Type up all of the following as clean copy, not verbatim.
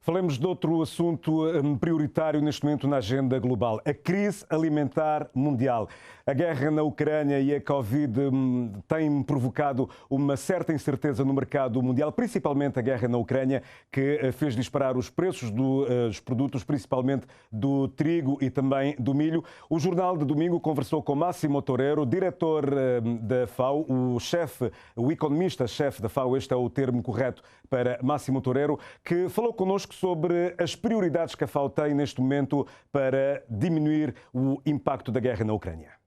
Falemos de outro assunto prioritário neste momento na agenda global, a crise alimentar mundial. A guerra na Ucrânia e a Covid têm provocado uma certa incerteza no mercado mundial, principalmente a guerra na Ucrânia, que fez disparar os preços dos produtos, principalmente do trigo e também do milho. O Jornal de Domingo conversou com Máximo Torero, diretor da FAO, o economista-chefe da FAO, este é o termo correto para Máximo Torero, que falou connosco sobre as prioridades que a FAO tem neste momento para diminuir o impacto da guerra na Ucrânia.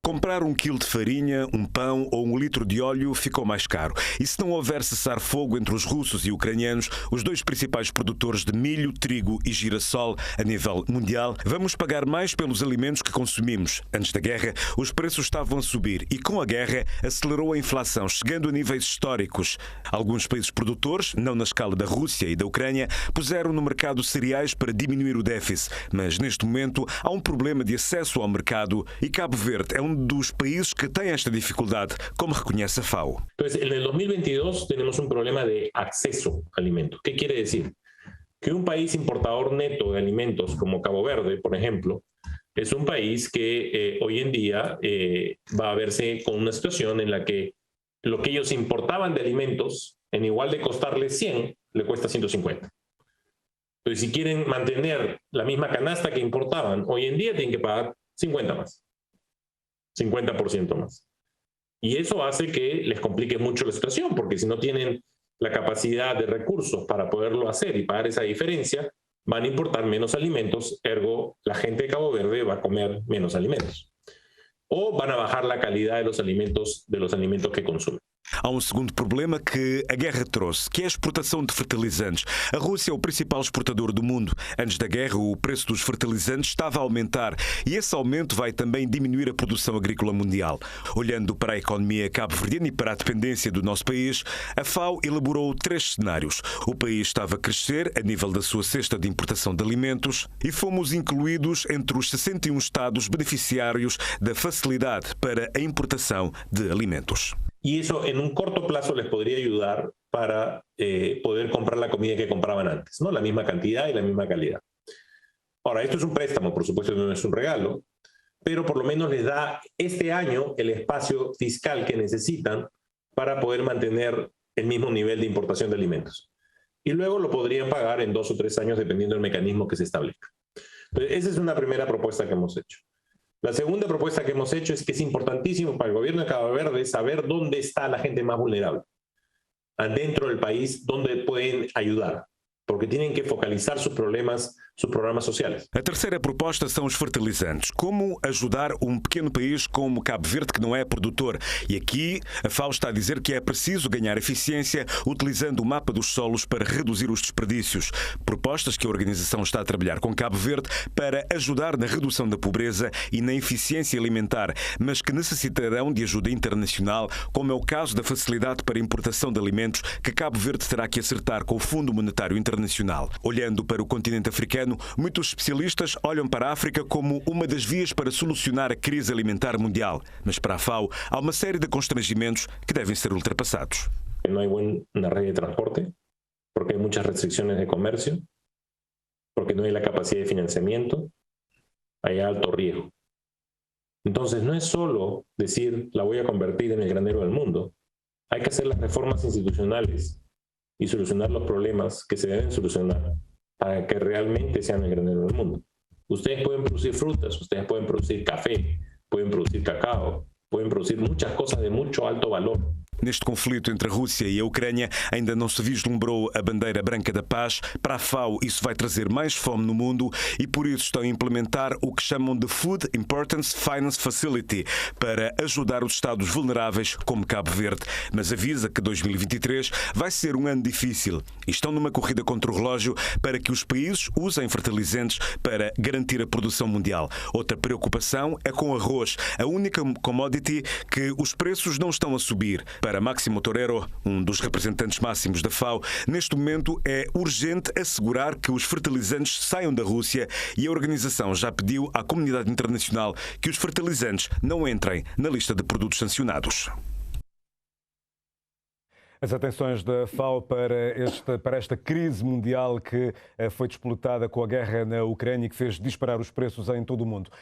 Comprar um quilo de farinha, um pão ou um litro de óleo ficou mais caro. E se não houver cessar-fogo entre os russos e ucranianos, os dois principais produtores de milho, trigo e girassol a nível mundial, vamos pagar mais pelos alimentos que consumimos. Antes da guerra, os preços estavam a subir e com a guerra acelerou a inflação, chegando a níveis históricos. Alguns países produtores, não na escala da Rússia e da Ucrânia, puseram no mercado cereais para diminuir o déficit. Mas neste momento há um problema de acesso ao mercado e Cabo Verde é um dos países que tem esta dificuldade, como reconhece a FAO. Entonces, en el 2022 tenemos un problema de acceso a alimentos. ¿Qué quiere decir? Que un país importador neto de alimentos como Cabo Verde, por ejemplo, es un país que hoy en día va a verse con una situación en la que lo que ellos importaban de alimentos, en igual de costarle 100, le cuesta 150. Entonces, si quieren mantener la misma canasta que importaban, hoy en día tienen que pagar 50 más. 50% más. Y eso hace que les complique mucho la situación, porque si no tienen la capacidad de recursos para poderlo hacer y pagar esa diferencia, van a importar menos alimentos, ergo la gente de Cabo Verde va a comer menos alimentos. O van a bajar la calidad de los alimentos que consumen. Há um segundo problema que a guerra trouxe, que é a exportação de fertilizantes. A Rússia é o principal exportador do mundo. Antes da guerra, o preço dos fertilizantes estava a aumentar e esse aumento vai também diminuir a produção agrícola mundial. Olhando para a economia cabo-verdiana e para a dependência do nosso país, a FAO elaborou 3 cenários. O país estava a crescer a nível da sua cesta de importação de alimentos e fomos incluídos entre os 61 estados beneficiários da facilidade para a importação de alimentos. Y eso en un corto plazo les podría ayudar para poder comprar la comida que compraban antes, ¿no? La misma cantidad y la misma calidad. Ahora, esto es un préstamo, por supuesto no es un regalo, pero por lo menos les da este año el espacio fiscal que necesitan para poder mantener el mismo nivel de importación de alimentos. Y luego lo podrían pagar en 2 o 3 años dependiendo del mecanismo que se establezca. Entonces, esa es una primera propuesta que hemos hecho. La segunda propuesta que hemos hecho es que es importantísimo para el gobierno de Cabo Verde saber dónde está la gente más vulnerable, adentro del país, dónde pueden ayudar, porque tienen que focalizar sus programas sociais. A terceira proposta são os fertilizantes. Como ajudar um pequeno país como Cabo Verde, que não é produtor? E aqui a FAO está a dizer que é preciso ganhar eficiência utilizando o mapa dos solos para reduzir os desperdícios. Propostas que a organização está a trabalhar com Cabo Verde para ajudar na redução da pobreza e na eficiência alimentar, mas que necessitarão de ajuda internacional, como é o caso da facilidade para importação de alimentos que Cabo Verde terá que acertar com o Fundo Monetário Internacional. Olhando para o continente africano, muitos especialistas olham para a África como uma das vias para solucionar a crise alimentar mundial. Mas para a FAO há uma série de constrangimentos que devem ser ultrapassados. Não há buena red de transporte, porque há muitas restrições de comércio, porque não há a capacidade de financiamento, há alto riesgo. Então, não é solo decir la voy a convertir en el granero del mundo. Hay que hacer las reformas institucionales y solucionar los problemas que se deben solucionar para que realmente sean el granero del mundo. Ustedes pueden producir frutas, ustedes pueden producir café, pueden producir cacao, pueden producir muchas cosas de mucho alto valor. Neste conflito entre a Rússia e a Ucrânia ainda não se vislumbrou a bandeira branca da paz. Para a FAO isso vai trazer mais fome no mundo e por isso estão a implementar o que chamam de Food Importance Finance Facility para ajudar os estados vulneráveis como Cabo Verde. Mas avisa que 2023 vai ser um ano difícil e estão numa corrida contra o relógio para que os países usem fertilizantes para garantir a produção mundial. Outra preocupação é com o arroz, a única commodity que os preços não estão a subir. Para Máximo Torero, um dos representantes máximos da FAO, neste momento é urgente assegurar que os fertilizantes saiam da Rússia e a organização já pediu à comunidade internacional que os fertilizantes não entrem na lista de produtos sancionados. As atenções da FAO para esta crise mundial que foi disputada com a guerra na Ucrânia e que fez disparar os preços em todo o mundo.